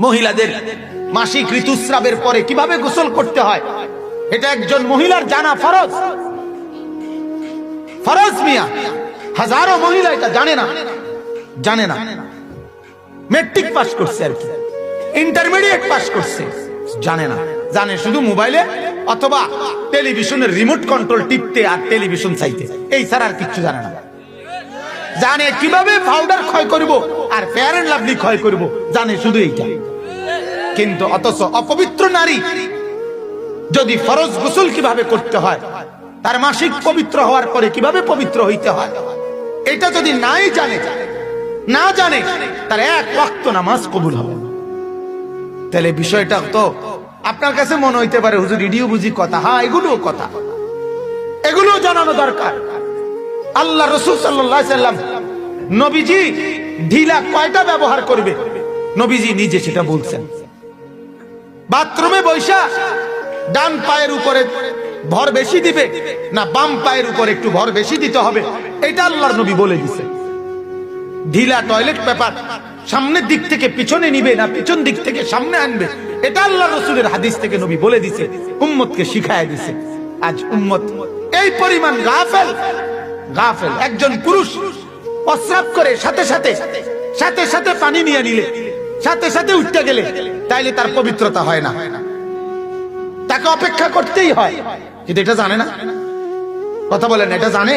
মহিলাদের মাসিক ঋতুস্রাবের পরে কিভাবে গোসল করতে হয় এটা একজন মহিলার জানা ফরজ। ফরজ মিয়া, হাজারো মহিলা এটা জানে না। মেট্রিক পাস করছে আর কি, ইন্টারমিডিয়েট পাস করছে, জানে শুধু মোবাইলে অথবা টেলিভিশনের রিমোট কন্ট্রোল টিপতে আর টেলিভিশন চাইতে, এই ছাড়া আর কিছু জানে না। জানে কিভাবে পাউডার ক্ষয় করব আর ফেয়ার এন্ড লাভলি ক্ষয় করব, জানে শুধু এইটা। কিন্তু অথচ অপবিত্র নারী যদি ফরজ গোসল কিভাবে করতে হয়, তার মাসিক পবিত্র হওয়ার পরে কিভাবে পবিত্র হইতে হয়, এটা যদি না জানে তার এক ওয়াক্ত নামাজ কবুল হবে না। তাহলে বিষয়টা তো আপনার কাছে মনে হইতে পারে হুজুর ইডিও বুঝি কথা। হ্যাঁ, এগুলো জানানো দরকার। আল্লাহ রাসূল সাল্লাল্লাহু আলাইহি সাল্লাম নবীজি ঢিলা কয়টা ব্যবহার করবে নবীজি নিজে সেটা বলছেন। বাথরুমে বৈশা ডান পায়ের উপরে ভর বেশি দিবে না বাম পায়ের উপরে একটু ভর বেশি দিতে হবে, এটা আল্লাহর নবী বলে দিছে। ঢিলা টয়লেট পেপার সামনের দিক থেকে পিছনে নিবে না পিছন দিক থেকে সামনে আনবে, এটা আল্লাহ রাসূলের হাদিস থেকে নবী বলে দিছে, উম্মতকে শিখায় দিছে। আজ উম্মত এই পরিমাণ গাফেল। একজন পুরুষ প্রস্রাব করে সাথে সাথে পানি নিয়ে নিলে, সাথে উঠতে গেলে, তাইলে তার পবিত্রতা হয় না, তাকে অপেক্ষা করতেই হয়। কিন্তু এটা জানে না। কথা বলেন, এটা জানে?